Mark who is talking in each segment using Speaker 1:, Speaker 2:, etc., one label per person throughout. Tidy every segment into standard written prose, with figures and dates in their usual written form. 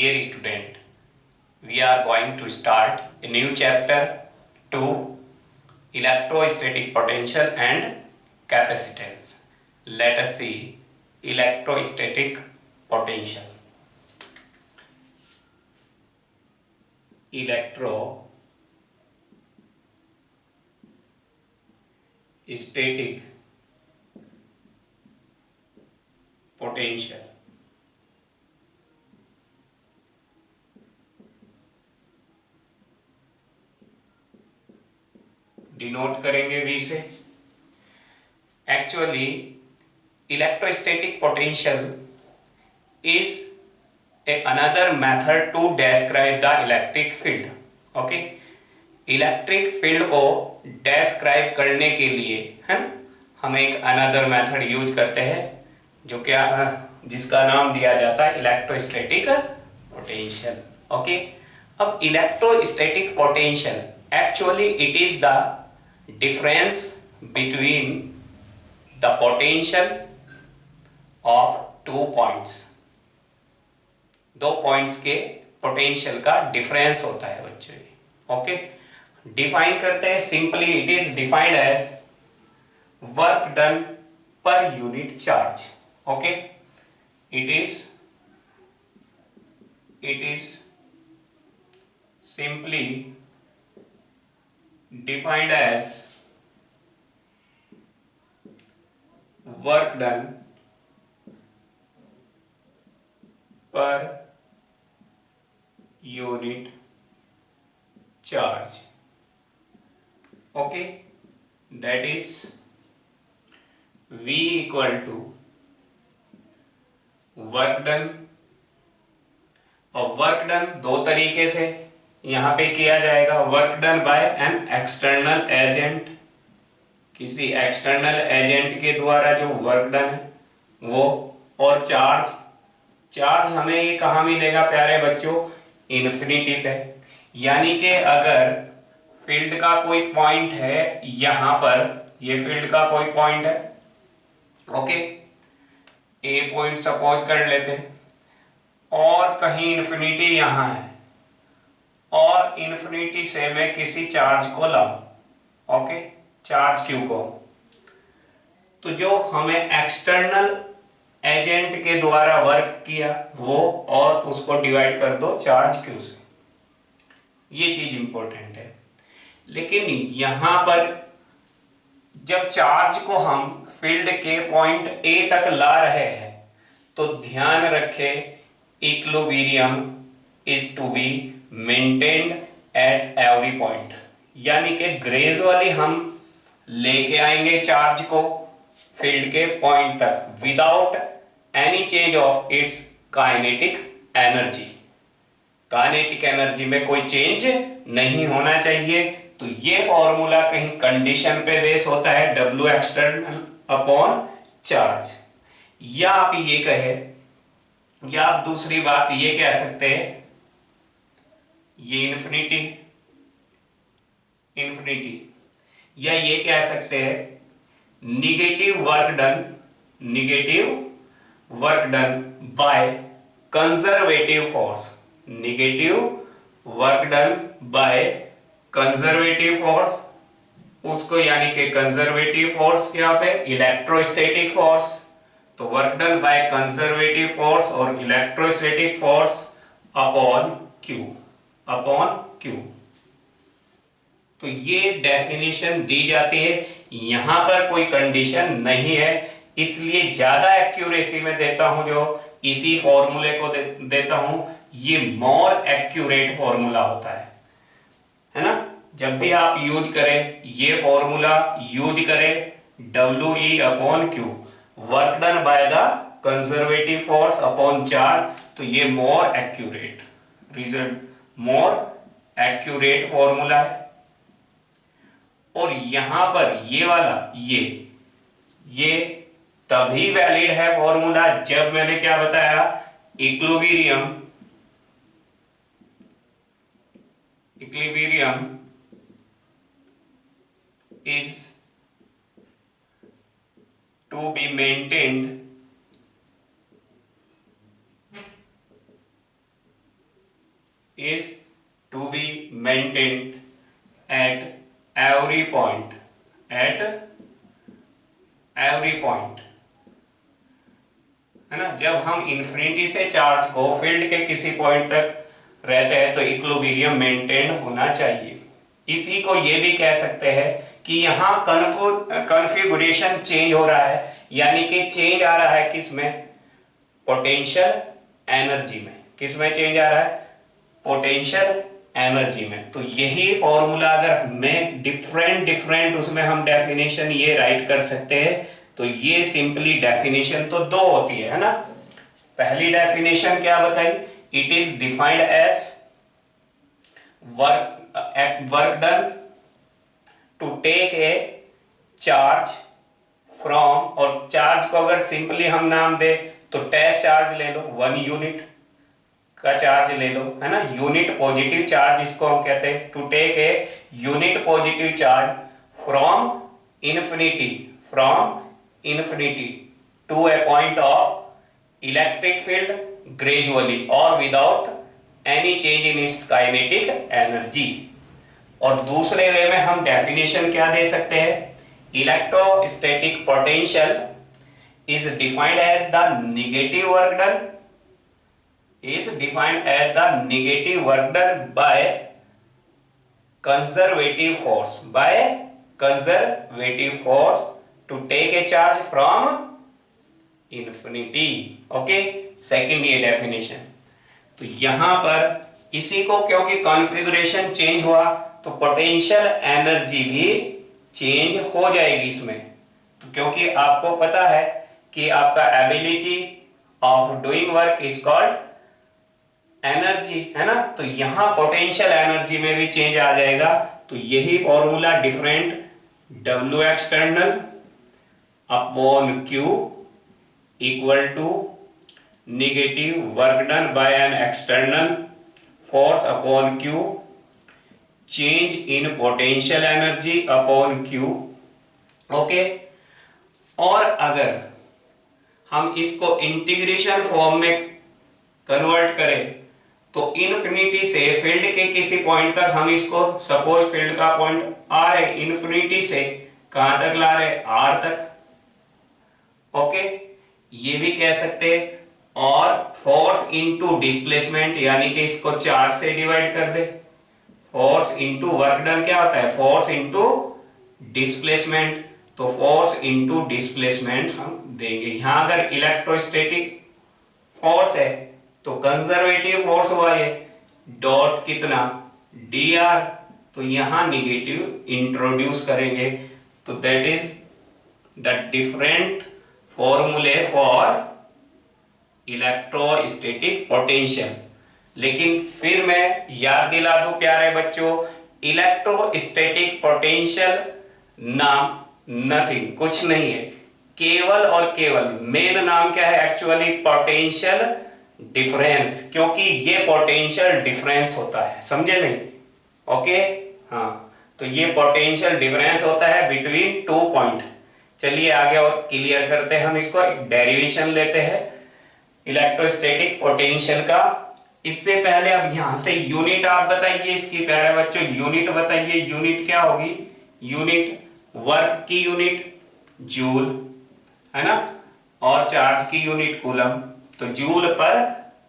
Speaker 1: Dear student, we are going to start a new chapter 2, electrostatic potential and capacitance. Let us see electrostatic potential. Electrostatic potential. Denote करेंगे V से. Actually, electrostatic potential is another method to describe the electric field. Okay, electric field को describe करने के लिए है हम एक another method use करते हैं जो क्या जिसका नाम दिया जाता है इलेक्ट्रोस्टैटिक पोटेंशियल. ओके, अब electrostatic potential actually it is the difference between the potential of two points. दो पॉइंट्स के पोटेंशियल का डिफरेंस होता है बच्चों. ओके, डिफाइन करते हैं simply. It is defined as work done per unit charge. Okay, it is simply defined as work done per unit charge. Okay, that is V equal to work done. और work done दो तरीके से यहां पे किया जाएगा. Work done by an external agent, किसी external agent के द्वारा जो वर्क डन है वो. और चार्ज हमें ये कहां मिलेगा प्यारे बच्चों? इन्फिनिटी पे. यानी कि अगर फील्ड का कोई पॉइंट है यहां पर, ये फील्ड का कोई पॉइंट है. ओके, ए पॉइंट सपोज कर लेते हैं और कहीं इन्फिनिटी यहां है और इन्फिनिटी से मैं किसी चार्ज को लाऊं. ओके, चार्ज क्यू को. तो जो हमें एक्सटर्नल एजेंट के द्वारा वर्क किया वो और उसको डिवाइड कर दो चार्ज क्यू से. ये चीज इंपॉर्टेंट है. लेकिन यहां पर जब चार्ज को हम फील्ड के पॉइंट ए तक ला रहे हैं तो ध्यान रखें equilibrium is to be maintained at every point. यानी कि ग्रेजुअली हम लेके आएंगे चार्ज को फील्ड के पॉइंट तक without any change of its kinetic energy. Kinetic energy में कोई चेंज नहीं होना चाहिए. तो ये फॉर्मूला कहीं कंडीशन पे बेस होता है W एक्सटर्नल अपॉन चार्ज. या आप ये कहे, या आप दूसरी बात ये कह सकते हैं ये इन्फिनिटी, या ये कह सकते हैं negative work done by conservative force. Negative work done by conservative force उसको, यानी कि कंजर्वेटिव फोर्स क्या होते हैं? Electrostatic force. तो work done by conservative force और इलेक्ट्रोस्टैटिक फोर्स अपॉन क्यू. तो ये डेफिनेशन दी जाती है. यहां पर कोई कंडीशन नहीं है इसलिए ज्यादा एक्यूरेसी में देता हूं जो इसी फॉर्मूले को देता हूं. ये मोर एक्यूरेट फॉर्मूला होता है ना. जब भी आप यूज करें ये फॉर्मूला यूज करें WE upon Q, work done by the conservative force upon charge. तो ये more accurate result, more accurate formula है. और यहां पर ये वाला ये तभी वैलिड है फॉर्मूला जब मैंने क्या बताया? Equilibrium is to be maintained eight every point, है ना। जब हम इंफिनिटी से चार्ज को फील्ड के किसी पॉइंट तक रहते हैं तो इक्विलिब्रियम मेंटेन होना चाहिए। इसी को ये भी कह सकते हैं कि यहाँ कॉन्फ़िगरेशन चेंज हो रहा है, यानी कि चेंज आ रहा है किसमें, पोटेंशियल एनर्जी में। किसमें चेंज आ रहा है, पोटेंशियल एनर्जी में। तो यही फॉर्मूला अगर हमें डिफरेंट उसमें हम डेफिनेशन ये राइट कर सकते हैं। तो ये सिंपली डेफिनेशन तो दो होती है ना। पहली डेफिनेशन क्या बताई, it is defined as work done to take a charge from, और चार्ज को अगर सिंपली हम नाम दे तो टेस्ट चार्ज ले लो, 1 यूनिट का चार्ज ले लो, है ना। यूनिट पॉजिटिव चार्ज इसको हम कहते हैं, to take a unit positive charge from infinity to a point of electric field gradually or without any change in its kinetic energy। और दूसरे वे में हम डेफिनेशन क्या दे सकते हैं, electrostatic potential is defined as the negative work done by conservative force to take a charge from infinity। Okay, second ये definition. तो यहां पर इसी को, क्योंकि कॉन्फ़िगरेशन चेंज हुआ तो पोटेंशियल एनर्जी भी चेंज हो जाएगी इसमें। तो क्योंकि आपको पता है कि आपका ability of doing work is called energy, है ना। तो यहां पोटेंशियल एनर्जी में भी चेंज आ जाएगा। तो यही formula different W external upon Q equal to negative work done by an external force upon Q, change in potential energy upon Q। Okay, और अगर हम इसको इंटीग्रेशन फॉर्म में कन्वर्ट करें तो इन्फिनिटी से फील्ड के किसी पॉइंट तक हम इसको, सपोज फील्ड का पॉइंट R है, इन्फिनिटी से कहां तक ला रहे, R तक। ओके, ये भी कह सकते हैं। और फोर्स इनटू डिस्प्लेसमेंट, यानी कि इसको 4 से डिवाइड कर दे। फोर्स इनटू वर्क डन क्या होता है, फोर्स इनटू डिस्प्लेसमेंट। तो फोर्स इनटू डिस्प्लेसमेंट हम देंगे। यहां अगर इलेक्ट्रोस्टैटिक फोर्स है तो कंजर्वेटिव फोर्स हुआ ये, डॉट कितना, dr। तो यहां निगेटिव इंट्रोड्यूस करेंगे। तो दैट इज द डिफरेंट फॉर्मूले फॉर इलेक्ट्रोस्टैटिक पोटेंशियल। लेकिन फिर मैं याद दिला दूं प्यारे बच्चों, इलेक्ट्रोस्टैटिक पोटेंशियल नाम नथिंग, कुछ नहीं है, केवल और केवल मेन नाम क्या है, एक्चुअली पोटेंशियल डिफरेंस। क्योंकि ये पोटेंशियल डिफरेंस होता है, समझे नहीं। ओके, हाँ, तो ये पोटेंशियल डिफरेंस होता है बिटवीन 2 पॉइंट। चलिए आगे और क्लियर करते हैं हम इसको। एक डेरिवेशन लेते हैं इलेक्ट्रोस्टैटिक पोटेंशियल का। इससे पहले अब यहां से यूनिट आप बताइए इसकी प्यारे बच्चों, यूनिट बताइए। यूनिट क्या होगी, यूनिट वर्क की यूनिट जूल, है ना, और चार्ज की यूनिट कूलम। तो जूल पर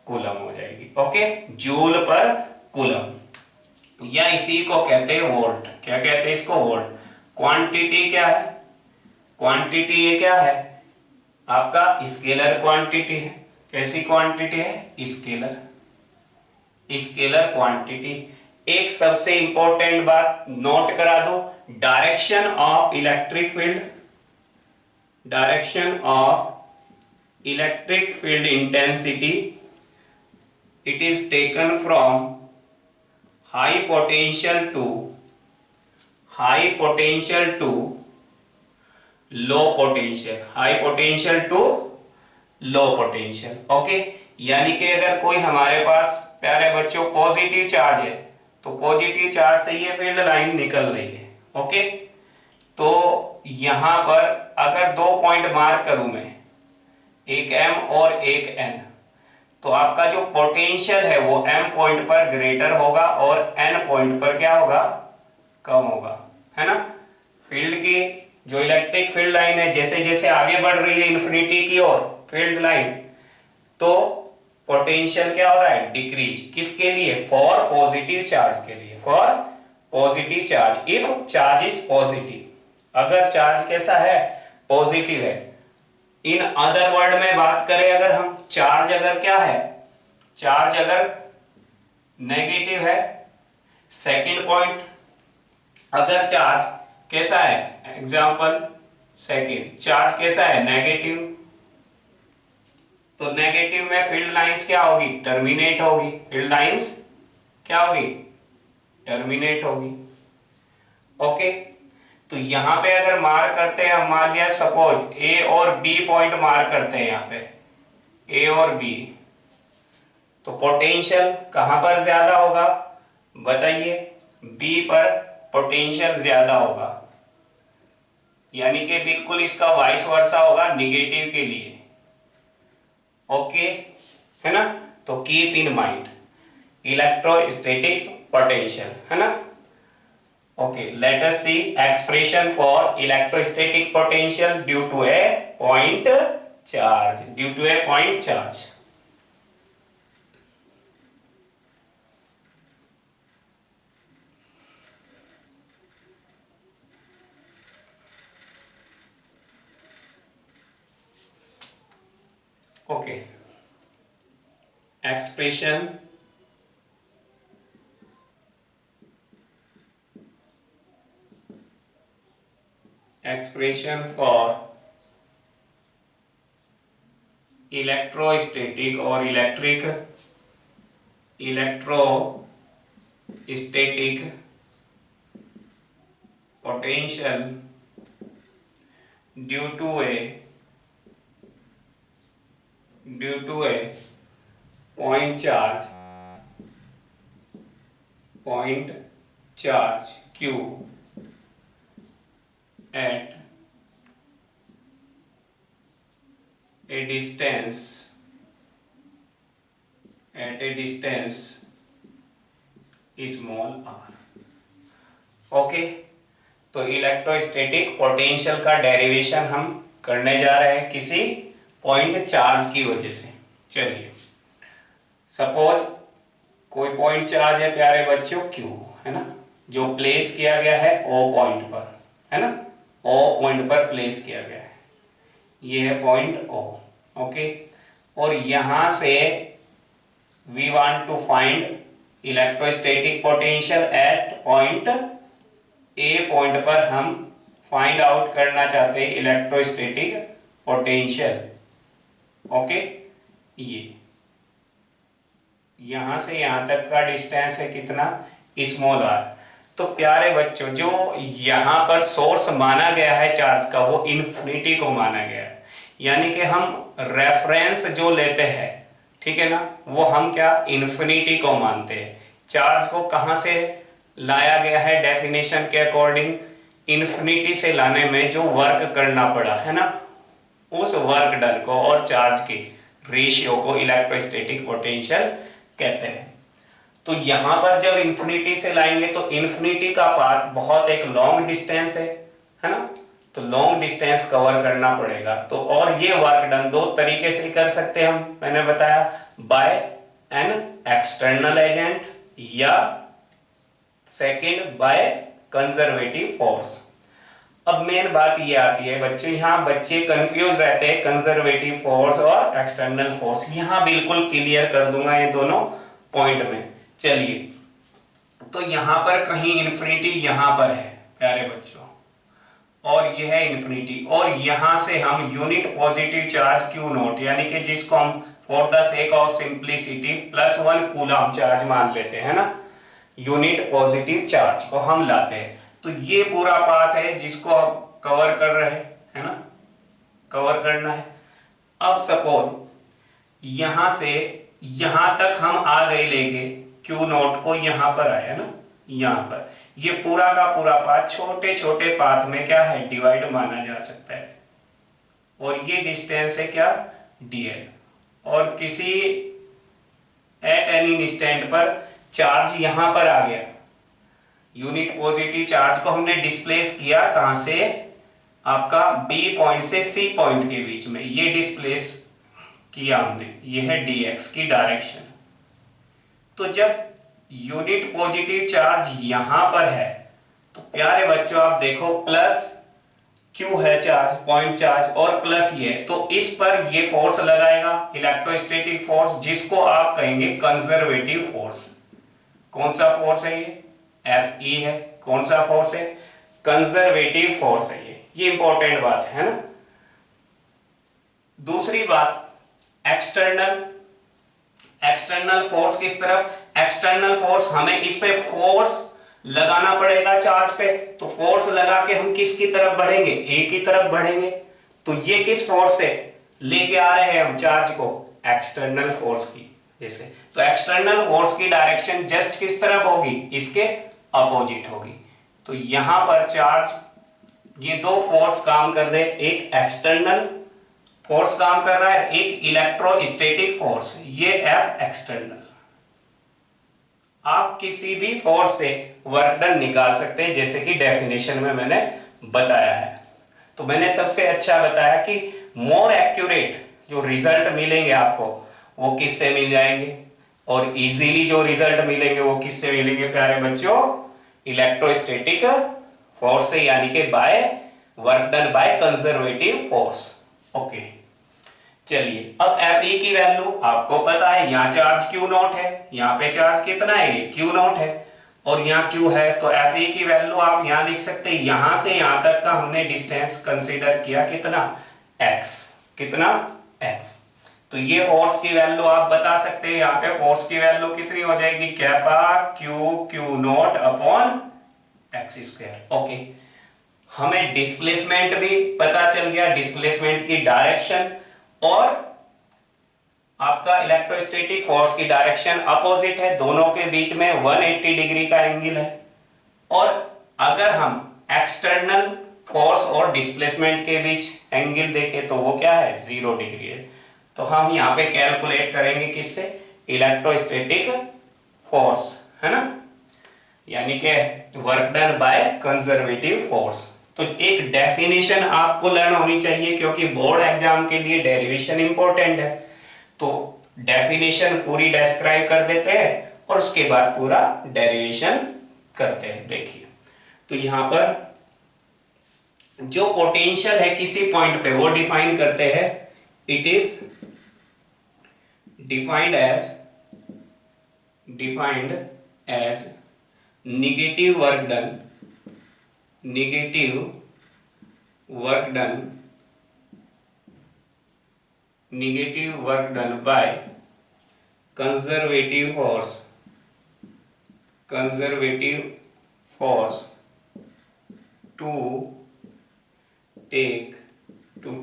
Speaker 1: कूलम हो जाएगी। ओके, जूल पर कूलम, या इसी को कहते हैं वोल्ट। क्या कहते हैं इसको, वोल्ट। क्वांटिटी क्या है, क्वांटिटी ये क्या है, आपका स्केलर क्वांटिटी है। कैसी क्वांटिटी है, स्केलर, स्केलर क्वांटिटी। एक सबसे इंपॉर्टेंट बात नोट करा दो, direction of electric field, direction of electric field intensity, it is taken from high potential to low potential, high potential to low potential। Okay, यानी कि अगर कोई हमारे पास प्यारे बच्चों पॉजिटिव चार्ज है तो पॉजिटिव चार्ज से ये फील्ड लाइन निकल रही है। ओके, तो यहां पर अगर 2 पॉइंट मार्क करूं मैं, एक M और एक N, तो आपका जो पोटेंशियल है वो M पॉइंट पर ग्रेटर होगा और N पॉइंट पर क्या होगा, कम होगा, है ना। फील्ड की जो इलेक्ट्रिक फील्ड लाइन है जैसे जैसे आगे बढ़ रही है इन्फिनिटी की ओर फील्ड लाइन, तो पोटेंशियल क्या हो रहा है, डिक्रीज। किसके लिए, फॉर पॉजिटिव चार्ज के लिए, for positive charge, if charge is positive, अगर चार्ज कैसा है, पॉजिटिव है। इन अदर वर्ड में बात करें अगर हम, चार्ज अगर क्या है, चार्ज अगर नेगेटिव है, सेकंड पॉइंट, अगर चार्ज कैसा है, एग्जांपल सेकंड, चार्ज कैसा है, नेगेटिव, तो नेगेटिव में फील्ड लाइंस क्या होगी, टर्मिनेट होगी, फील्ड लाइंस क्या होगी, टर्मिनेट होगी। ओके, तो यहां पे अगर मार्क करते हैं, मान लिया सपोज ए और बी पॉइंट मार्क करते हैं यहां पे, ए और बी, तो पोटेंशियल कहां पर ज्यादा होगा, बताइए, बी पर पोटेंशियल ज्यादा होगा, यानी कि बिल्कुल इसका वाइस वर्सा होगा निगेटिव के लिए। ओके, है ना, तो keep in mind electrostatic potential, है ना। Okay, let us see expression for electrostatic potential due to a point charge, due to a point charge. Okay, expression for electrostatic और electrostatic potential due to a point charge q at a distance small r। Okay, तो electrostatic potential का derivation हम करने जा रहे हैं किसी point charge की वजह से। चलिए, सपोज कोई पॉइंट चार्ज है प्यारे बच्चों Q, है ना, जो प्लेस किया गया है O पॉइंट पर, है ना, O पॉइंट पर प्लेस किया गया है, ये है पॉइंट O। ओके, और यहां से we want to find electrostatic potential at point A point पर हम फाइंड आउट करना चाहते हैं इलेक्ट्रोस्टैटिक पोटेंशियल। ओके, ये यहां से यहां तक का डिस्टेंस है कितना, स्मॉल r। तो प्यारे बच्चों, जो यहां पर सोर्स माना गया है चार्ज का वो इन्फिनिटी को माना गया है, यानी कि हम रेफरेंस जो लेते हैं, ठीक है ना, वो हम क्या, इन्फिनिटी को मानते हैं। चार्ज को कहां से लाया गया है, डेफिनेशन के अकॉर्डिंग इन्फिनिटी से लाने में जो वर्क करना पड़ा, है ना, उस वर्क डन को और चार्ज की रेशियो को इलेक्ट्रोस्टैटिक पोटेंशियल कहते हैं। तो यहां पर जब इन्फिनिटी से लाएंगे तो इन्फिनिटी का पाथ बहुत एक लॉन्ग डिस्टेंस है ना, तो लॉन्ग डिस्टेंस कवर करना पड़ेगा। तो और ये वर्क डन दो तरीके से कर सकते हैं हम, मैंने बताया, बाय एन एक्सटर्नल एजेंट या सेकंड बाय कंजर्वेटिव फोर्स। अब मेन बात ये आती है बच्चों, यहाँ बच्चे कंफ्यूज रहते हैं कंजर्वेटिव फोर्स और एक्सटर्नल फोर्स, यहाँ बिल्कुल क्लियर कर दूंगा ये दोनों पॉइंट में। चलिए, तो यहाँ पर कहीं इन्फिनिटी यहाँ पर है प्यारे बच्चों, और ये है इन्फिनिटी, और यहाँ से हम unit positive charge Q note, यानी कि जिसको हम for the sake of simplicity +1 coulomb charge मान लेते हैं ना, यूनिट पॉजिटिव चार्ज को हम लाते हैं। तो ये पूरा पाथ है जिसको हम कवर कर रहे हैं, है ना, कवर करना है। अब सपोज यहां से यहां तक हम आ गए लेके क्यू नोट को, यहां पर आया ना, यहां पर ये पूरा का पूरा पाथ छोटे छोटे पाथ में क्या है, डिवाइड माना जा सकता है, और ये डिस्टेंस है क्या, dl, और किसी एट एनी इंस्टेंट पर चार्ज यहां पर आ गया, यूनिट पॉजिटिव चार्ज को हमने डिस्प्लेस किया कहां से, आपका बी पॉइंट से सी पॉइंट के बीच में, ये डिस्प्लेस किया हमने, ये है dx की डायरेक्शन। तो जब यूनिट पॉजिटिव चार्ज यहां पर है तो प्यारे बच्चों आप देखो प्लस q है चार्ज, पॉइंट चार्ज, और प्लस ये, तो इस पर ये फोर्स लगाएगा इलेक्ट्रोस्टैटिक फोर्स, जिसको आप कहेंगे कंजर्वेटिव फोर्स। कौन सा फोर्स है ये, Fe है। कौन सा फोर्स है, कंजर्वेटिव फोर्स है ये इंपॉर्टेंट बात है ना। दूसरी बात एक्सटर्नल, एक्सटर्नल फोर्स किस तरफ, एक्सटर्नल फोर्स हमें इस पे फोर्स लगाना पड़ेगा चार्ज पे, तो फोर्स लगा के हम किसकी तरफ बढ़ेंगे, ए की तरफ बढ़ेंगे। तो ये किस फोर्स से लेके आ रहे हैं हम चार्ज को, एक्सटर्नल फोर्स की जैसे। तो एक्सटर्नल फोर्स की डायरेक्शन जस्ट किस तरफ होगी, इसके अपोजिट होगी। तो यहां पर चार्ज, ये दो फोर्स काम कर रहे हैं, एक एक्सटर्नल फोर्स काम कर रहा है, एक इलेक्ट्रोस्टैटिक फोर्स, ये F एक्सटर्नल। आप किसी भी फोर्स से वर्क डन निकाल सकते हैं, जैसे कि डेफिनेशन में मैंने बताया है। तो मैंने सबसे अच्छा बताया कि मोर एक्यूरेट जो रिजल्ट मिलेंगे आपको वो किससे मिल जाएंगे, और इजीली जो रिजल्ट मिलेंगे वो किससे मिलेंगे प्यारे बच्चों, इलेक्ट्रोस्टैटिक फोर्स से, यानी कि by work done by conservative force. Okay चलिए, अब Fe की वैल्यू आपको पता है, यहाँ चार्ज Q नॉट है, यहाँ पे चार्ज कितना है, Q नॉट है, और यहाँ Q है। तो Fe की वैल्यू आप यहाँ लिख सकते हैं, यहां से यहां तक का हमने डिस्टेंस कंसीडर किया कितना, x, कितना x। तो ये फोर्स की वैल्यू आप बता सकते हैं, यहाँ पे फोर्स की वैल्यू कितनी हो जाएगी, kappa Q not upon x square. Okay, हमें डिस्प्लेसमेंट भी पता चल गया, डिस्प्लेसमेंट की डायरेक्शन, और आपका इलेक्ट्रोस्टैटिक फोर्स की डायरेक्शन अपोजिट है, दोनों के बीच में 180 डिग्री का एंगल है। और अगर हम एक्सटर्नल फोर्स और डिस्प्लेसमेंट के बीच एंगल देखें तो वो क्या है, 0 डिग्री है। तो हम यहाँ पे कैलकुलेट करेंगे किससे, इलेक्ट्रोस्टैटिक फोर्स, है ना, यानी कि work done by conservative force. तो एक डेफिनेशन आपको लर्न होनी चाहिए, क्योंकि बोर्ड एग्जाम के लिए डेरिवेशन इंपॉर्टेंट है। तो डेफिनेशन पूरी डिस्क्राइब कर देते हैं और उसके बाद पूरा डेरिवेशन करते हैं। देखिए, तो यहां पर जो पोटेंशियल है किसी पॉइंट पे वो डिफाइन करते हैं, it is defined as negative work done, negative work done by conservative force to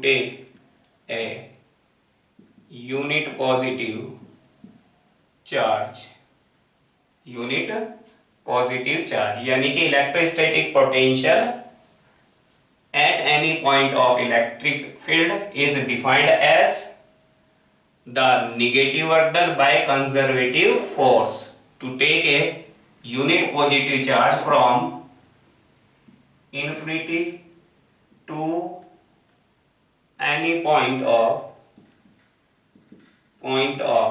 Speaker 1: take a unit positive charge, positive charge, यानी कि electrostatic potential at any point of electric field is defined as the negative work done by conservative force to take a unit positive charge from infinity to any point of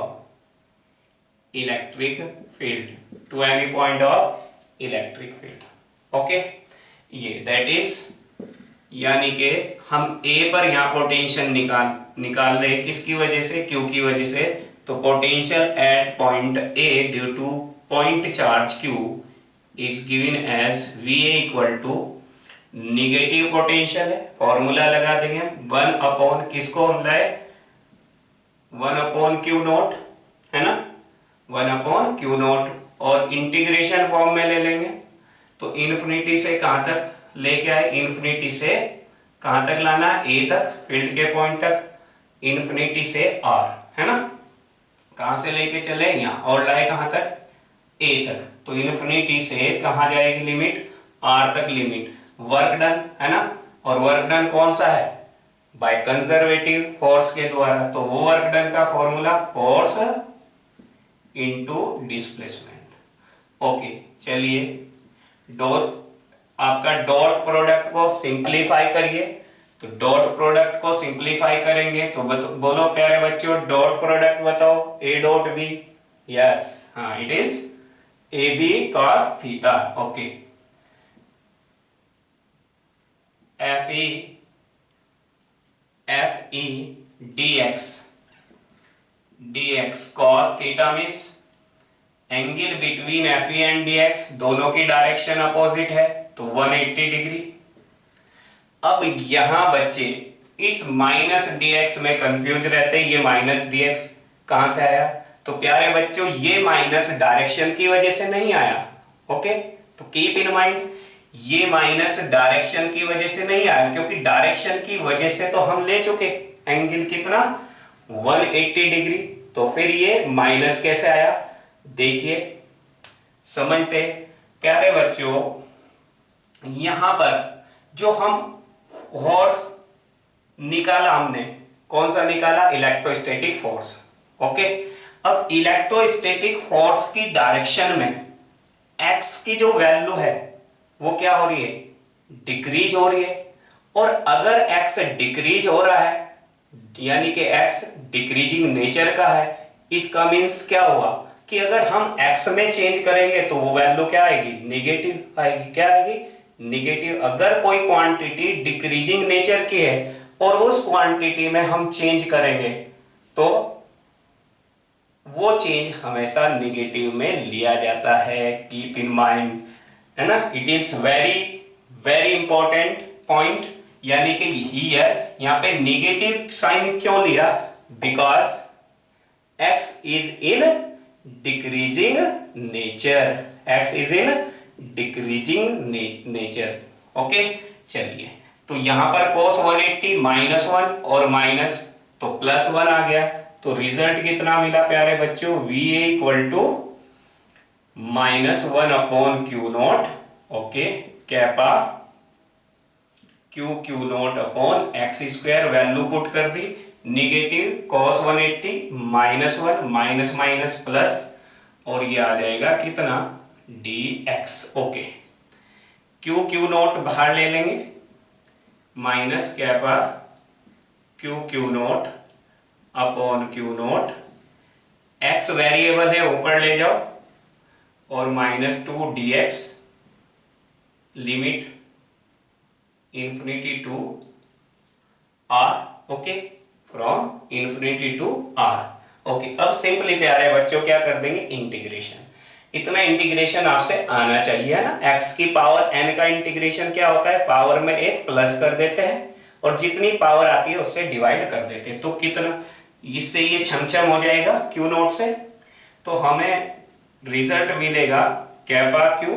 Speaker 1: electric field, to any point of electric field. Okay, ये that is, यानी कि हम A पर यहाँ potential निकाल रहे हैं, किसकी वजह से, Q की वजह से। तो potential at point A due to point charge Q is given as VA equal to negative potential है, फॉर्मूला लगा देंगे 1 अपॉन किसको हम लाए, 1 अपॉन Q नॉट, है ना, 1 अपॉन Q नॉट, और इंटीग्रेशन फॉर्म में ले लेंगे। तो इन्फिनिटी से कहां तक लेके आए, इन्फिनिटी से कहां तक लाना, ए तक, फील्ड के पॉइंट तक, इन्फिनिटी से R, है ना, कहां से लेके चले यहाँ, और लाए कहां तक, ए तक। तो इन्फिनिटी से कहां जाएगी लिमिट, R तक लिमिट। वर्क डन, है ना, और वर्क डन कौन सा है, बाय कंजर्वेटिव फोर्स के द्वारा। तो वो वर्क डन का formula force into displacement. Okay चलिए, डॉट आपका डॉट प्रोडक्ट को सिंप्लीफाई करिए, तो डॉट प्रोडक्ट को सिंप्लीफाई करेंगे तो बोलो प्यारे बच्चों डॉट प्रोडक्ट बताओ, ए डॉट बी, यस हाँ it is A B cos theta, okay F E D X cos theta means angle between F E and D X, दोनों की डायरेक्शन अपोजिट है तो 180 डिग्री। अब यहां बच्चे इस माइनस डी एक्स में कंफ्यूज रहते हैं, ये माइनस डी एक्स कहां से आया, तो प्यारे बच्चों ये माइनस डायरेक्शन की वजह से नहीं आया, ओके तो कीप इन माइंड ये माइनस डायरेक्शन की वजह से नहीं आया, क्योंकि डायरेक्शन की वजह से तो हम ले चुके एंगल कितना 180 डिग्री, तो फिर ये माइनस कैसे आया देखिए समझते प्यारे बच्चों। यहां पर जो हम फोर्स निकाला हमने, कौन सा निकाला, इलेक्ट्रोस्टैटिक फोर्स, ओके अब इलेक्ट्रोस्टैटिक फोर्स की डायरेक्शन में एक्स की जो वैल्यू है वो क्या हो रही है, डिक्रीज हो रही है, और अगर एक्स डिक्रीज हो रहा है यानी कि एक्स डिक्रीजिंग नेचर का है, इसका मीन्स क्या हुआ कि अगर हम x में चेंज करेंगे तो वो वैल्यू क्या आएगी, नेगेटिव आएगी, क्या आएगी नेगेटिव। अगर कोई क्वांटिटी डिक्रीजिंग नेचर की है और उस क्वांटिटी में हम चेंज करेंगे तो वो चेंज हमेशा नेगेटिव में लिया जाता है, कीप इन माइंड, है ना, it is very very important point. यानी कि हियर यहाँ पे नेगेटिव साइन क्यों लिया, because x is in decreasing nature, x is in decreasing nature, okay चलिए तो यहां पर cos 180 -1 और माइनस तो +1 आ गया, तो रिजल्ट कितना मिला प्यारे बच्चों, VA equal to -1/Q0, okay kappa Q0/x², value put कर दी, negative cos 180 -1 minus minus plus, और ये आ जाएगा कितना dx, ओके Q0 बाहर ले लेंगे, minus kappa Q0/Q0, x variable है ऊपर ले जाओ, और -2 dx, limit infinity to r, okay from infinity to r, okay अब सिंपली प्यारे बच्चों क्या कर देंगे, इंटीग्रेशन, इतना इंटीग्रेशन आपसे आना चाहिए ना, x की पावर n का इंटीग्रेशन क्या होता है, पावर में एक प्लस कर देते हैं और जितनी पावर आती है उससे डिवाइड कर देते हैं, तो कितना, इससे ये छमछम हो जाएगा Q0 से, तो हमें रिजल्ट मिलेगा कैपा Q,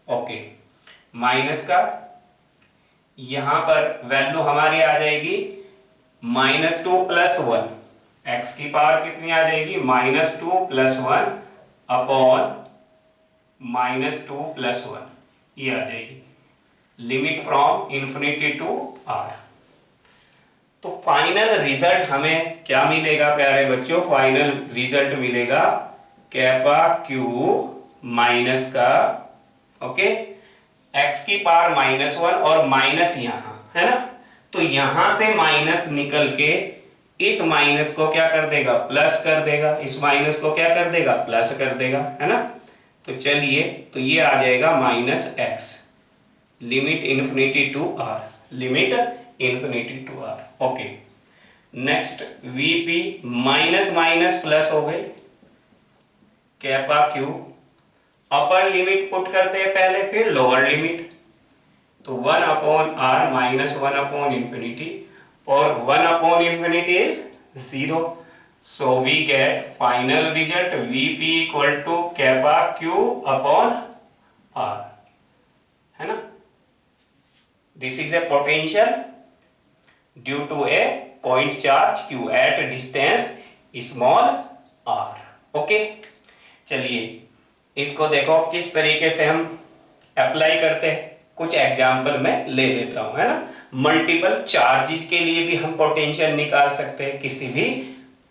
Speaker 1: ओके माइनस का यहां पर वैल्यू हमारी आ जाएगी -2 + 1, x की पावर कितनी आ जाएगी, -2 + 1 अपॉन -2 + 1, ये आ जाएगी, limit from infinity to r। तो फाइनल रिजल्ट हमें क्या मिलेगा प्यारे बच्चों, फाइनल रिजल्ट मिलेगा कैपा Q माइनस का, ओके x की पावर -1 और माइनस यहां है ना, तो यहां से माइनस निकल के इस माइनस को क्या कर देगा, प्लस कर देगा, इस माइनस को क्या कर देगा, प्लस कर देगा, है ना, तो चलिए तो ये आ जाएगा -x, limit infinity to r, limit infinity to r, okay next VP minus minus plus हो गई, kappa Q, upper limit put करते हैं पहले फिर लोअर लिमिट, तो 1/r -1/∞, और 1/∞ is 0, so we get final result VP equal to kappa Q/r, है ना, this is a potential due to a point charge Q at distance small r, okay चलिए इसको देखो किस तरीके से हम अप्लाई करते हैं, कुछ एग्जाम्पल में ले लेता हूं, है ना, मल्टीपल चार्जेस के लिए भी हम पोटेंशियल निकाल सकते हैं, किसी भी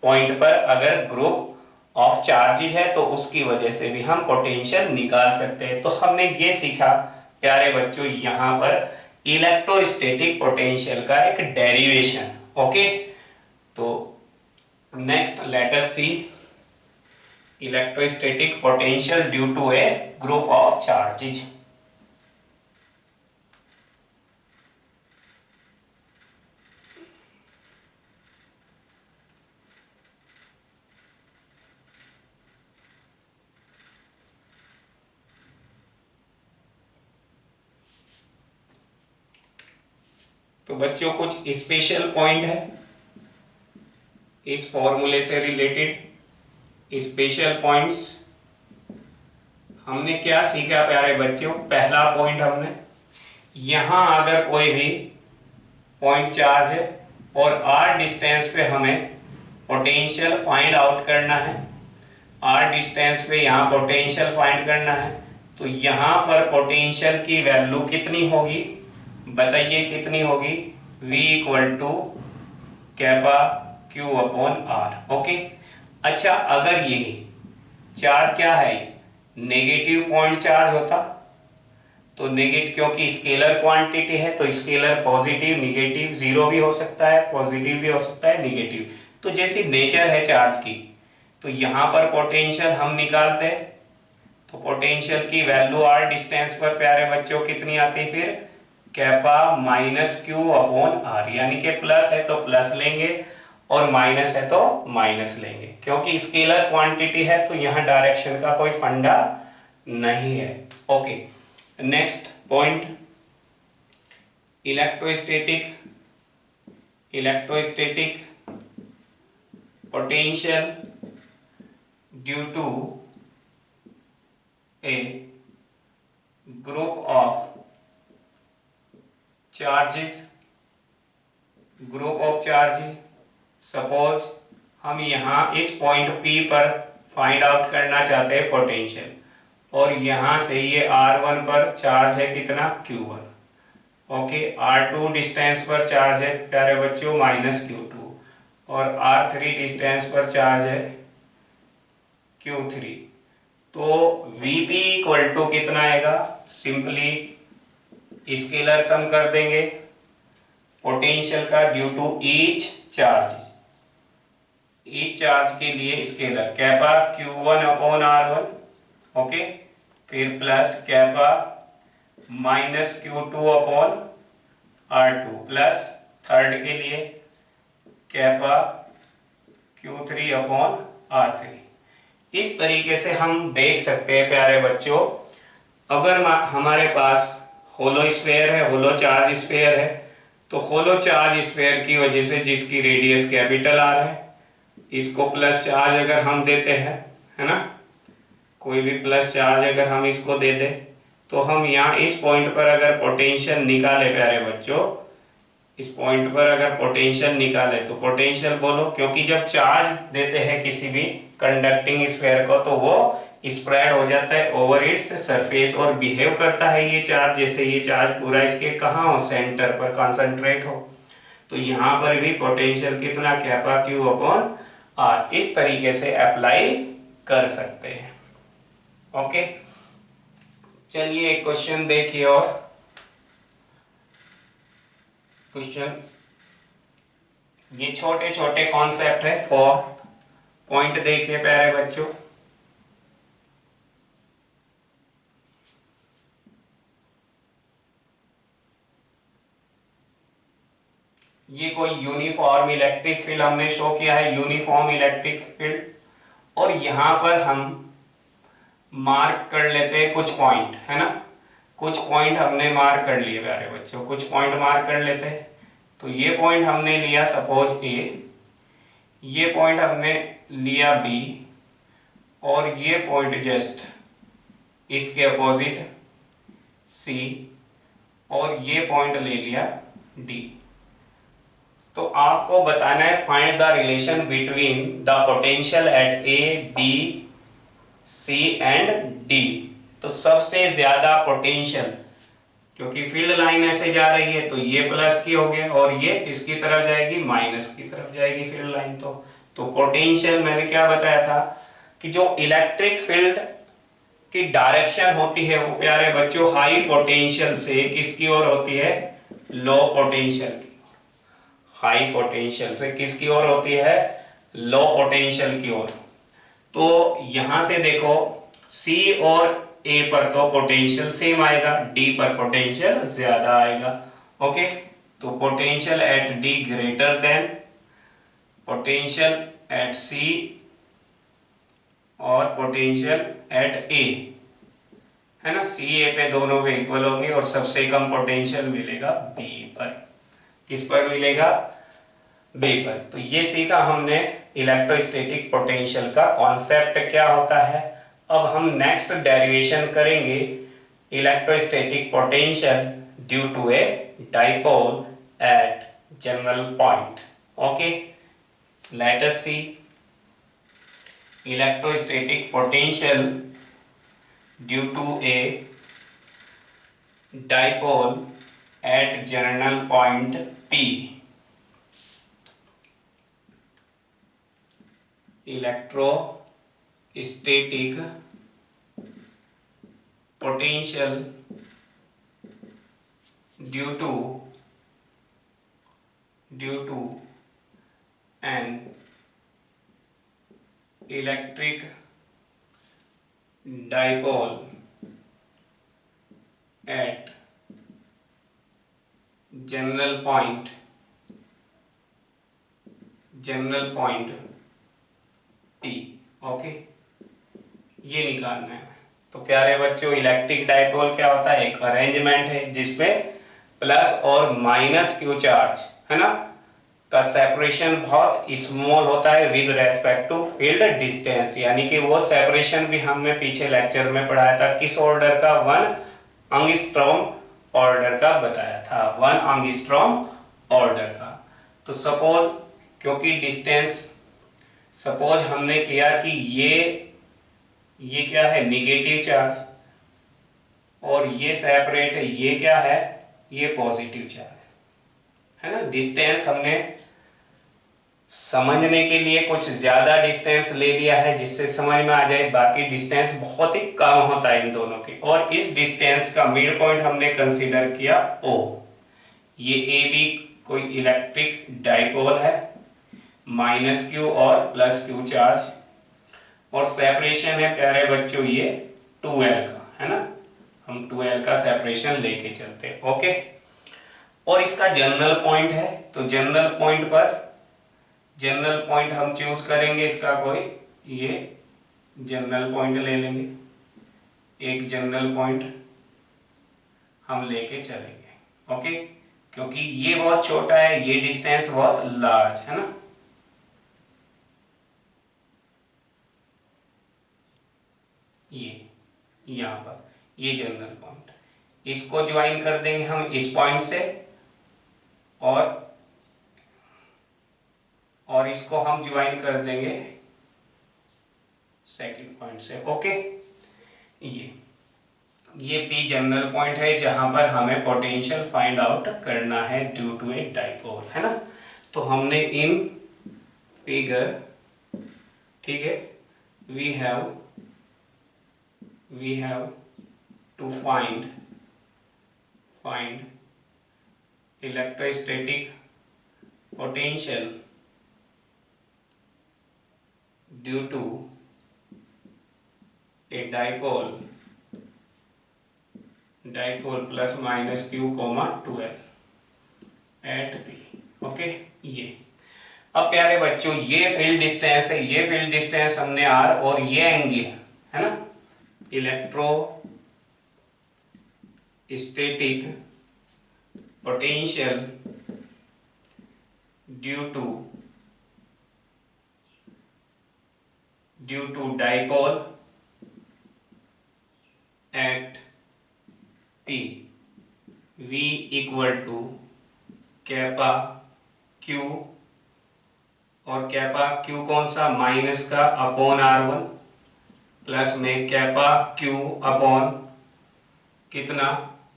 Speaker 1: पॉइंट पर अगर ग्रुप ऑफ चार्जेस है तो उसकी वजह से भी हम पोटेंशियल निकाल सकते हैं। तो हमने ये सीखा प्यारे बच्चों यहाँ पर इलेक्ट्रोस्टैटिक पोटेंशियल का एक डेरिवेशन। ओके, तो next let us see electrostatic potential due to a group of charges. तो बच्चों कुछ स्पेशल पॉइंट है इस फॉर्मूले से रिलेटेड। स्पेशल पॉइंट्स हमने क्या सीखा प्यारे बच्चों? पहला पॉइंट हमने यहां अगर कोई भी पॉइंट चार्ज है और r डिस्टेंस पे हमें पोटेंशियल फाइंड आउट करना है, r डिस्टेंस पे यहां पोटेंशियल फाइंड करना है, तो यहां पर पोटेंशियल की वैल्यू कितनी होगी बताइए? कितनी होगी? V equal to kappa Q upon R। Okay, अच्छा अगर ये चार्ज क्या है नेगेटिव पॉइंट चार्ज होता तो नेगेटिव, क्योंकि स्केलर क्वांटिटी है तो स्केलर पॉजिटिव निगेटिव जीरो भी हो सकता है, पॉजिटिव भी हो सकता है, निगेटिव। तो जैसी नेचर है चार्ज की, तो यहाँ पर पोटेंशियल हम निकालते हैं तो पोटेंशियल की वैल्यू r डिस्टेंस पर प्यारे बच्चों कितनी आती है? फिर kappa minus Q upon R, यानी कि प्लस है तो प्लस लेंगे और माइनस है तो माइनस लेंगे, क्योंकि स्केलर क्वांटिटी है तो यहाँ डायरेक्शन का कोई फंडा नहीं है। Okay, next point electrostatic potential due to a group of charges. Suppose हम यहाँ इस पॉइंट P पर फाइंड आउट करना चाहते हैं पोटेंशियल, और यहाँ से ये R1 पर चार्ज है कितना? Q1। ओके, R2 डिस्टेंस पर चार्ज है प्यारे बच्चों माइनस Q2, और R3 डिस्टेंस पर चार्ज है Q3। तो Vp इक्वल टू कितना आएगा? सिंपली स्केलर सम कर देंगे पोटेंशियल का ड्यू टू ईच चार्ज के लिए scalar kappa Q1 upon R1। Okay, फिर plus kappa minus Q2 upon R2, plus third के लिए कैपा Q3 अपॉन R3। इस तरीके से हम देख सकते हैं प्यारे बच्चों, अगर हमारे पास होलो स्फीयर है, होलो चार्ज स्फीयर है, तो होलो चार्ज स्फीयर की वजह से जिसकी रेडियस कैपिटल R है, इसको प्लस चार्ज अगर हम देते हैं, है ना, कोई भी प्लस चार्ज अगर हम इसको दे दें, तो हम यहाँ इस पॉइंट पर अगर पोटेंशियल निकाले प्यारे बच्चों, इस पॉइंट पर अगर पोटेंशियल निकाले तो पोटेंशियल बोलो, क्योंकि जब चार्ज देते हैं किसी भी कंडक्टिंग स्फीयर को तो वो स्प्रेड हो जाता है ओवर इट्स सरफेस और बिहेव करता है ये चार्ज जैसे ये चार्ज पूरा इसके कहाँ हो? सेंटर पर कंसंट्रेट हो। तो यहाँ पर भी पोटेंशियल कितना? Kappa Q upon R। इस तरीके से अप्लाई कर सकते हैं। ओके, चलिए एक क्वेश्चन देखिए, और क्वेश्चन ये छोटे छोटे कॉन्सेप्ट है, फॉर पॉइंट देखिए प्यारे बच्चों। ये कोई यूनिफॉर्म इलेक्ट्रिक फील्ड हमने शो किया है, यूनिफॉर्म इलेक्ट्रिक फील्ड, और यहां पर हम मार्क कर लेते हैं कुछ पॉइंट, है ना, कुछ पॉइंट हमने मार्क कर लिए प्यारे बच्चों, कुछ पॉइंट मार्क कर लेते हैं। तो ये पॉइंट हमने लिया सपोज A, ये पॉइंट हमने लिया B, और ये पॉइंट जस्ट इसके अपोजिट C, और ये पॉइंट ले लिया D। तो आपको बताना है find the relation between the potential at A, B, C and D। तो सबसे ज्यादा पोटेंशियल, क्योंकि फील्ड लाइन ऐसे जा रही है तो ये प्लस की हो गया और ये किसकी तरफ जाएगी? माइनस की तरफ जाएगी फील्ड लाइन। तो पोटेंशियल मैंने क्या बताया था? कि जो इलेक्ट्रिक फील्ड की डायरेक्शन होती है वो प्यारे बच्चों हाई पोटेंशियल से किसकी ओर होती है, लो पोटेंशियल की। हाई पोटेंशियल से किसकी ओर होती है, लो पोटेंशियल की ओर। तो यहां से देखो C और A पर तो पोटेंशियल सेम आएगा, D पर पोटेंशियल ज्यादा आएगा। ओके, तो potential eight D greater than potential at C और पोटेंशियल एट A, है ना। C A पे दोनों पे इक्वल होंगे और सबसे कम पोटेंशियल मिलेगा B पर। किस पर मिलेगा, B पर। तो ये सीखा हमने इलेक्ट्रोस्टैटिक पोटेंशियल का कॉन्सेप्ट क्या होता है। अब हम नेक्स्ट डेरिवेशन करेंगे electrostatic potential due to a dipole at general point. Okay, let us see electrostatic potential due to a dipole at general point P। Electrostatic potential due to an electric dipole at general point P। Okay, ये निकालना है। तो प्यारे बच्चों electric dipole क्या होता है, एक अरेंजमेंट है जिसमें प्लस और माइनस क्यू चार्ज, है ना, का सेपरेशन बहुत स्मॉल होता है with respect to field distance. यानी कि वो सेपरेशन भी हमने पीछे लेक्चर में पढ़ाया था, किस ऑर्डर का, 1 एंगस्ट्रॉम ऑर्डर का बताया था, 1 एंगस्ट्रॉम ऑर्डर का। तो सपोज, क्योंकि डिस्टेंस, सपोज हमने किया कि ये क्या है, निगेटिव चार्ज, और ये सेपरेट है, ये क्या है, ये पॉजिटिव चार्ज, है ना। डिस्टेंस हमने समझने के लिए कुछ ज्यादा डिस्टेंस ले लिया है जिससे समझ में आ जाए, बाकी डिस्टेंस बहुत ही कम होता है इन दोनों के। और इस डिस्टेंस का मिड पॉइंट हमने कंसीडर किया O। ये A भी कोई इलेक्ट्रिक डाइपोल है, माइनस Q और प्लस Q चार्ज, और सेपरेशन है प्यारे बच्चों ये 2L का, है ना। हम 2L का सेपरेशन लेके चलते हैं। ओके, और इसका जनरल पॉइंट है, तो जनरल पॉइंट हम चूज करेंगे इसका कोई, ये जनरल पॉइंट ले लेंगे, एक जनरल पॉइंट हम लेके चलेंगे। ओके, क्योंकि ये बहुत छोटा है, ये डिस्टेंस बहुत लार्ज है ना। ये यहां पर ये जनरल पॉइंट, इसको ज्वाइन कर देंगे हम इस पॉइंट से, और इसको हम ज्वाइन कर देंगे सेकंड पॉइंट से। ओके, ये P जनरल पॉइंट है जहां पर हमें पोटेंशियल फाइंड आउट करना है ड्यू टू ए डाइपोल, है ना। तो हमने इन फिगर, ठीक है, we have to find electrostatic potential due to a dipole plus minus Q, 2L at P। Okay, ये अब प्यारे बच्चों ये फील्ड डिस्टेंस है, ये फील्ड डिस्टेंस हमने R और ये एंगल है ना। Electrostatic potential due to dipole at P, V equal to kappa Q, और कैपा Q कौन सा, माइनस का अपॉन R1 प्लस में कैपा Q अपॉन कितना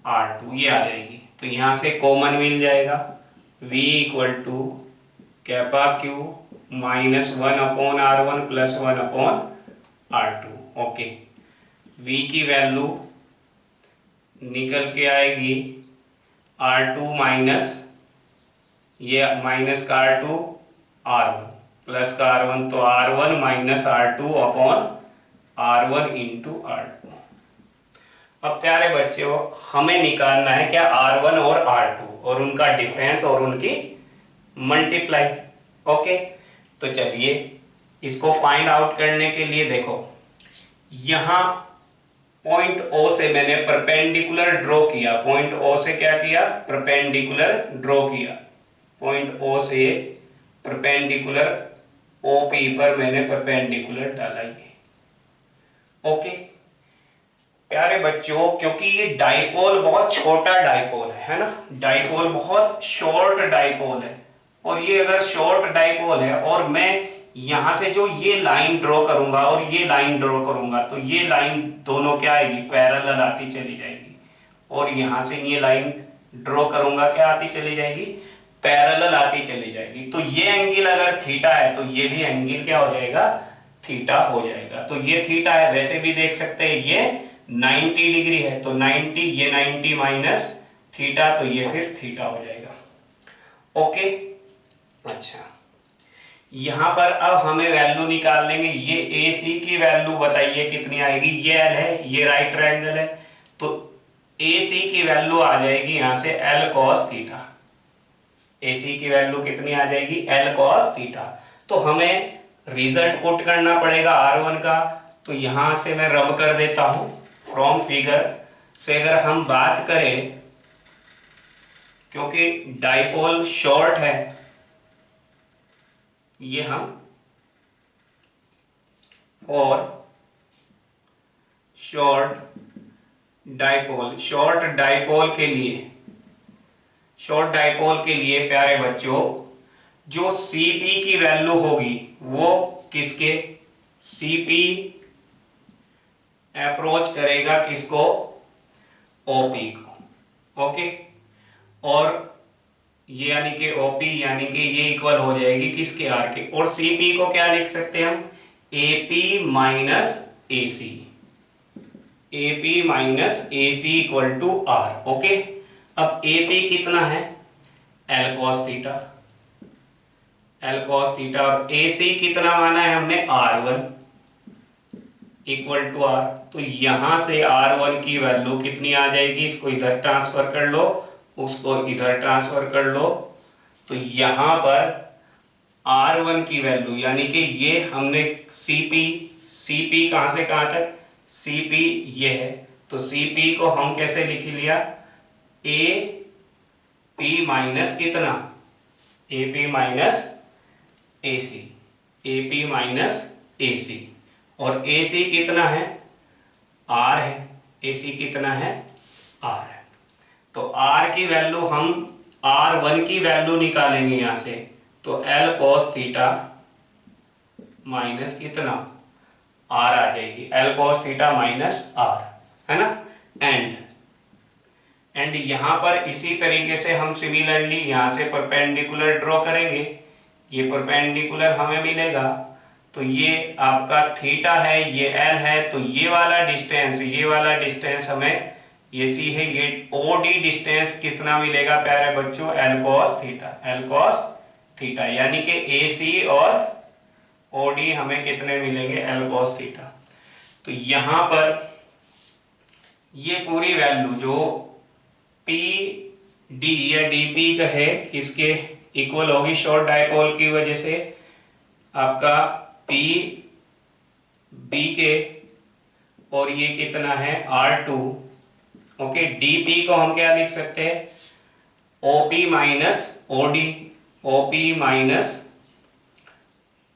Speaker 1: R2, ये आ जाएगी। तो यहां से कॉमन मिल जाएगा, V equal to kappa Q -1 upon R1 plus 1 upon R2। Okay, V की वैल्यू निकल के आएगी R2 माइनस, ये माइनस का R2 R1 प्लस का R1, तो R1 minus R2 upon R1 into R2। अब प्यारे बच्चों, हमें निकालना है क्या R1 और R2 और उनका डिफरेंस और उनकी मल्टीप्लाई। ओके, तो चलिए इसको फाइंड आउट करने के लिए देखो, यहां पॉइंट O से मैंने परपेंडिकुलर ड्रॉ किया। पॉइंट O से क्या किया? परपेंडिकुलर ड्रॉ किया। पॉइंट O से परपेंडिकुलर OP पर मैंने परपेंडिकुलर डाला ये। ओके प्यारे बच्चों, क्योंकि ये डाइपोल बहुत छोटा डाइपोल है ना, डाइपोल बहुत शॉर्ट डाइपोल है, और ये अगर शॉर्ट डाइपोल है और मैं यहां से जो ये लाइन ड्रॉ करूंगा और ये लाइन ड्रॉ करूंगा, तो ये लाइन दोनों क्या आएगी? पैरेलल आती चली जाएगी। और यहां से ये लाइन ड्रॉ करूंगा, क्या आती चली जाएगी? पैरेलल आती चली जाएगी। तो ये एंगल अगर थीटा है तो ये भी एंगल क्या हो जाएगा? थीटा हो जाएगा। तो ये थीटा है, वैसे भी देख सकते हैं ये 90 डिग्री है, तो 90, ये 90 माइनस थीटा, तो ये फिर थीटा हो जाएगा। ओके, अच्छा यहां पर अब हमें वैल्यू निकाल लेंगे। ये AC की वैल्यू बताइए कितनी आएगी? ये L है, ये राइट ट्रायंगल है, तो AC की वैल्यू आ जाएगी यहां से L cos थीटा। AC की वैल्यू कितनी आ जाएगी? L cos theta. तो हमें रिजल्ट पुट करना पड़ेगा R1 का, तो यहां से मैं रब कर देता हूं। फ्रॉम फिगर से अगर हम बात करें, क्योंकि डाइपोल शॉर्ट है, ये हम और शॉर्ट डाइपोल के लिए प्यारे बच्चों, जो CP की वैल्यू होगी वो किसके? CP अप्रोच करेगा किसको? OP को। ओके, और ये यानी कि OP यानी कि ये इक्वल हो जाएगी किसके? R के। और CP को क्या लिख सकते हैं हम? AP minus AC। AP minus AC equal to R। Okay, अब AP कितना है? L cos theta. L cos theta, और AC कितना माना है हमने? R1 equal to R। तो यहां से R1 की वैल्यू कितनी आ जाएगी? इसको इधर ट्रांसफर कर लो, उसको इधर ट्रांसफर कर लो, तो यहां पर R1 की वैल्यू यानी कि ये हमने CP कहां से कहां तक? CP ये है, तो CP को हम कैसे लिख लिया? AP माइनस कितना? AP minus AC। AP minus AC, और AC कितना है? R है। AC कितना है? R है। तो R की वैल्यू हम R1 की वैल्यू निकालेंगे यहां से, तो L cos थीटा माइनस कितना? R आ जाएगी। L cos theta minus R, है ना। एंड यहां पर इसी तरीके से हम सिमिलरली यहां से परपेंडिकुलर ड्रॉ करेंगे। ये परपेंडिकुलर हमें मिलेगा, तो ये आपका थीटा है, ये L है, तो ये वाला डिस्टेंस हमें, ये C है, ये OD डिस्टेंस कितना मिलेगा प्यारे बच्चों? L cos थीटा, यानी कि AC और OD हमें कितने मिलेंगे? L cos theta. तो यहां पर ये पूरी वैल्यू जो PD या DP का है, किसके इक्वल होगी? शॉर्ट डाइपोल की वजह से आपका PB के, और ये कितना है? R2। ओके, DP को हम क्या लिख सकते हैं? OP minus OD। OP minus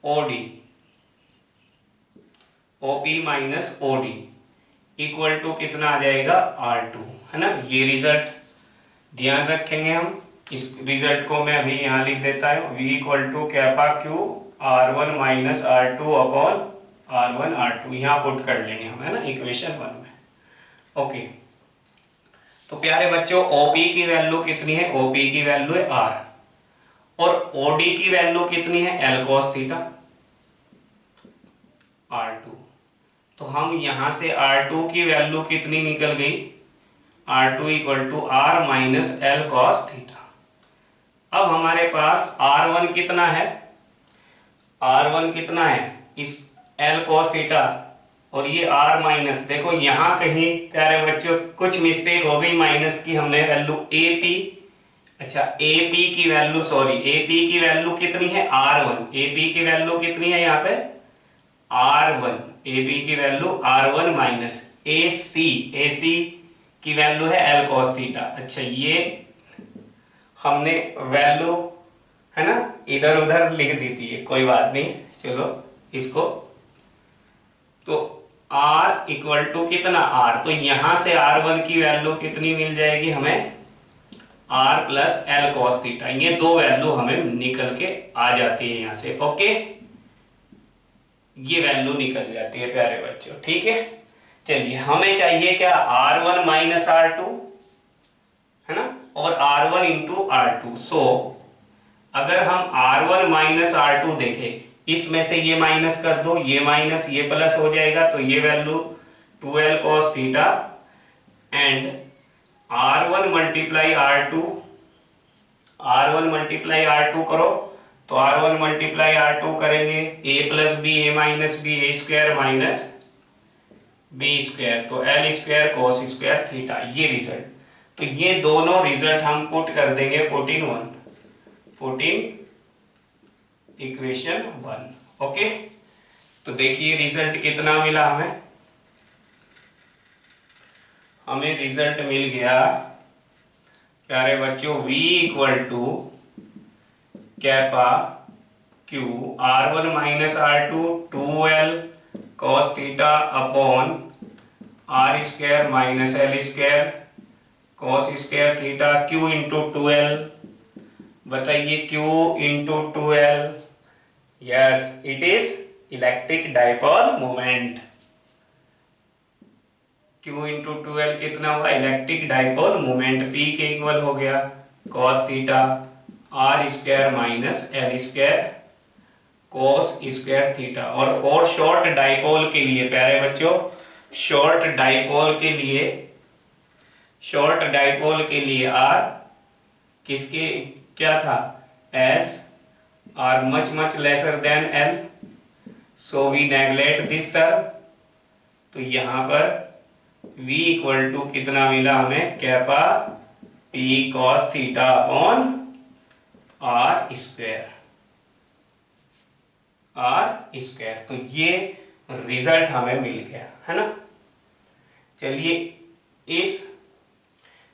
Speaker 1: OD, OP minus OD equal to कितना आ जाएगा? R2, है ना। ये रिजल्ट ध्यान रखेंगे हम। इस रिजल्ट को मैं अभी यहां लिख देता हूं, V equal to kappa Q R1 minus R2 upon R1 R2, यहां पुट कर लेंगे हम, है ना, इक्वेशन 1 में। ओके, तो प्यारे बच्चों OP की वैल्यू कितनी है? OP की वैल्यू है R, और OD की वैल्यू कितनी है? L cos theta R2। तो हम यहाँ से R2 की वैल्यू कितनी निकल गई, R2 equal to R minus L cos theta. अब हमारे पास R1 कितना है, R1 कितना है इस L cos थीटा, और ये R माइनस, देखो यहाँ कहीं प्यारे बच्चों कुछ मिस्टेक हो गई, माइनस की हमने वैल्यू AP, अच्छा AP की वैल्यू, सॉरी AP की वैल्यू कितनी है R1, AP की वैल्यू कितनी है यहाँ पे R1, AP की वैल्यू R1 माइनस AC की वैल्यू है L cos थीटा। अच्छा ये हमने वैल्यू है ना इधर उधर लिख दी थी, कोई बात नहीं, चलो इसको, तो R इक्वल टू कितना R, तो यहां से R1 की वैल्यू कितनी मिल जाएगी हमें R plus L cos theta, ये दो वैल्यू हमें निकल के आ जाती है यहां से। ओके, ये वैल्यू निकल जाती है प्यारे बच्चों, ठीक है। चलिए हमें चाहिए क्या R1 माइनस R2 है ना, और R1 इंटू R2। सो अगर हम R1 माइनस R2 देखें, इसमें से ये माइनस कर दो, ये माइनस ये प्लस हो जाएगा, तो ये value 2L cos theta and R1 multiply R2, R1 multiply R2 करो, तो R1 मल्टीप्लाई R2 करेंगे a plus B A minus B A square minus B square, तो L square cos square theta, ये result. तो ये दोनों result हम put कर देंगे 14 इक्वेशन 1। ओके, तो देखिए रिजल्ट कितना मिला हमें रिजल्ट मिल गया प्यारे बच्चों V equal to kappa Q R1 minus R2 2L cos theta upon R square minus L square cos square theta, Q into 2L, बताइए Q into 2L, yes it is electric dipole moment. Q into 2L कितना हुआ, electric dipole moment, P के equal हो गया cos theta R square minus L square cos square theta. और for short dipole के लिए प्यारे बच्चों, शॉर्ट डाइपोल के लिए R किसके क्या था, S R much lesser than L, so we neglect this term। तो यहां पर V इक्वल टू कितना मिला हमें, kappa P cos theta upon R square, तो ये रिजल्ट हमें मिल गया है ना। चलिए इस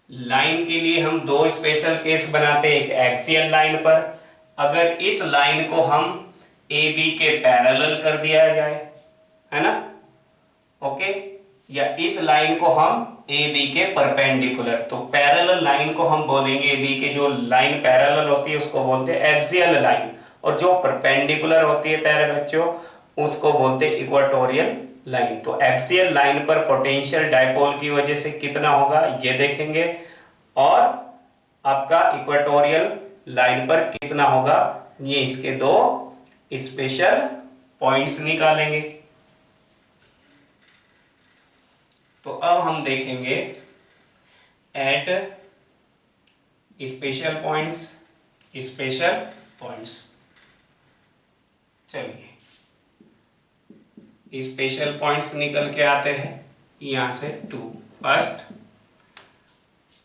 Speaker 1: लाइन के लिए हम दो स्पेशल केस बनाते हैं, एक एक्सियल लाइन पर, अगर इस लाइन को हम AB के पैरेलल कर दिया जाए है ना, ओके, या इस लाइन को हम AB के परपेंडिकुलर, तो पैरेलल लाइन को हम बोलेंगे AB के, जो लाइन पैरेलल होती है उसको बोलते हैं एक्सियल लाइन, और जो परपेंडिकुलर होती है प्यारे बच्चों उसको बोलते हैं इक्वेटोरियल लाइन। तो एक्सियल लाइन पर पोटेंशियल डाइपोल की वजह से कितना होगा ये देखेंगे, और आपका इक्वेटोरियल लाइन पर कितना होगा, ये इसके दो स्पेशल पॉइंट्स निकालेंगे। तो अब हम देखेंगे एट स्पेशल पॉइंट्स। चलिए स्पेशल पॉइंट्स निकल के आते हैं यहां से 2। फर्स्ट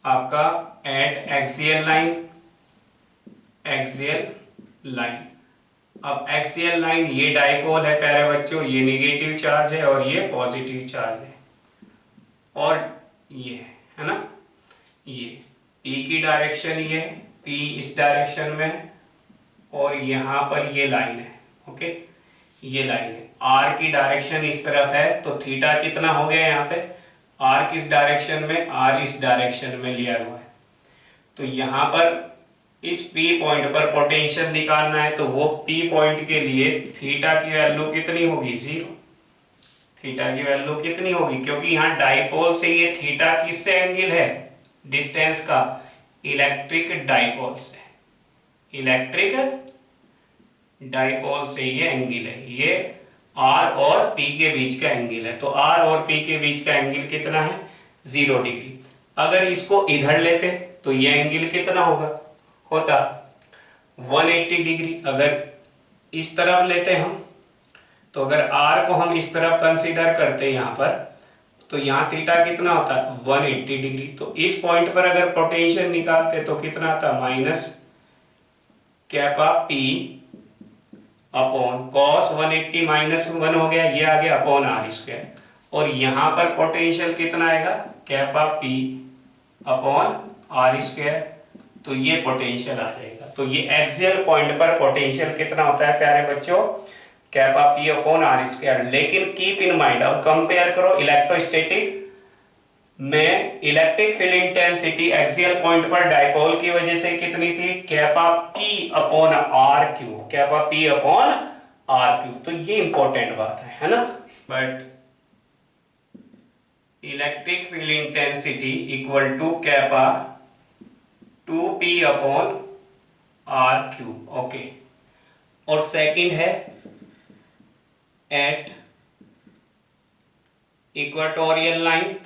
Speaker 1: आपका एट एक्सियल लाइन। अब एक्सियल लाइन ये डाइपोल है प्यारे बच्चों, ये नेगेटिव चार्ज है और ये पॉजिटिव चार्ज है, और ये है ना, ये P की डायरेक्शन ये है, P इस डायरेक्शन में है, और यहाँ पर ये लाइन है, ओके, ये लाइन है, R की डायरेक्शन इस तरफ है, तो थीटा कितना हो गया यहाँ पे, R किस डायरेक्शन में, R इस डायरेक्शन में लिया हुआ है। तो यहाँ पर इस P पॉइंट पर पोटेंशियल निकालना है, तो वो P पॉइंट के लिए थीटा की वैल्यू कितनी होगी, 0। थीटा की वैल्यू कितनी होगी, क्योंकि यहाँ डाइपोल से ये थीटा किससे एंगल है, डिस्टेंस का, इलेक्ट्रिक डाइपोल से, इलेक्ट्रिक डाइपोल से ये एंगल है, ये आर और पी के बीच का एंगल है, तो आर और पी के बीच का एंगल कितना है 0 डिग्री। अगर इसको इधर लेते तो ये एंगल कितना होता 180 डिग्री। अगर इस तरफ लेते हम, तो अगर आर को हम इस तरफ कंसीडर करते यहाँ पर, तो यहाँ थीटा कितना होता है 180 डिग्री। तो इस पॉइंट पर अगर पोटेंशियल निकालते तो कितना आता minus kappa P upon cos 180 minus 1 हो गया, ये आ गया अपॉन आर स्क्वायर। और यहाँ पर पोटेंशियल कितना आएगा kappa P upon R square, तो ये पोटेंशियल आ जाएगा। तो ये एक्सियल पॉइंट पर पोटेंशियल कितना होता है प्यारे बच्चों kappa P upon R square. लेकिन कीप इन माइंड, अब कंपेयर करो इलेक्ट्रोस्टैटिक में electric field intensity axial point पर डायपोल की वजह से कितनी थी kappa P upon R cube, kappa P upon R cube. तो ये इंपॉर्टेंट बात है ना। But electric field intensity equal to kappa 2p upon R cube. Okay, और सेकंड है at equatorial line,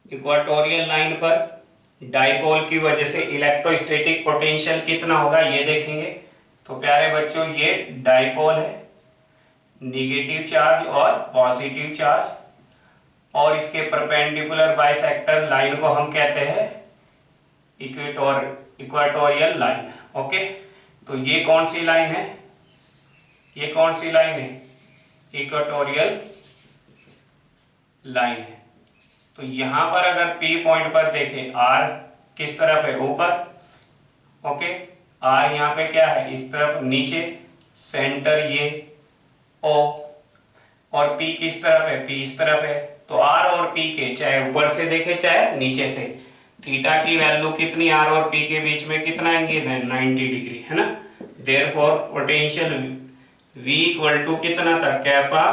Speaker 1: equatorial line पर डाइपोल की वजह से इलेक्ट्रोस्टैटिक पोटेंशियल कितना होगा ये देखेंगे। तो प्यारे बच्चों ये डाइपोल है, निगेटिव चार्ज और पॉजिटिव चार्ज, और इसके परपेंडिकुलर बाइसेक्टर लाइन को हम कहते हैं इक्वेटोरियल लाइन। ओके, तो ये कौन सी लाइन है, ये कौन सी लाइन है इक्वेटोरियल लाइन है। तो यहां पर अगर P पॉइंट पर देखें R किस तरफ है ऊपर, ओके, R यहाँ पे क्या है इस तरफ नीचे, सेंटर ये O, और P किस तरफ है P इस तरफ है। तो R और P के चाहे ऊपर से देखे चाहे नीचे से, थीटा की वैल्यू कितनी R और P के बीच में कितना एंगल है 90 डिग्री है ना। Therefore potential V equal to कितना था kappa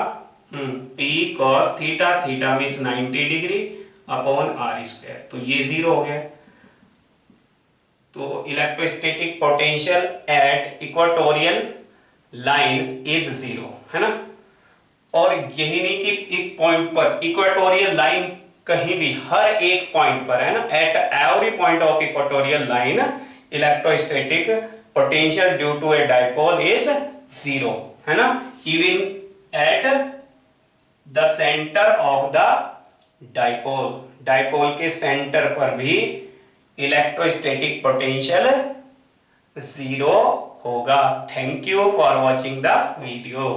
Speaker 1: P cos theta, theta means 90 degree upon R square, तो ये 0 हो गया। तो electrostatic potential at equatorial line is 0 है ना। और यही नहीं कि एक पॉइंट पर इक्वेटोरियल लाइन कहीं भी हर एक पॉइंट पर है ना, at every point of equatorial line electrostatic potential due to a dipole is 0 है ना। Even at the centre of the dipole, dipole के सेंटर पर भी इलेक्ट्रोस्टैटिक पोटेंशियल 0 होगा। Thank you for watching the video.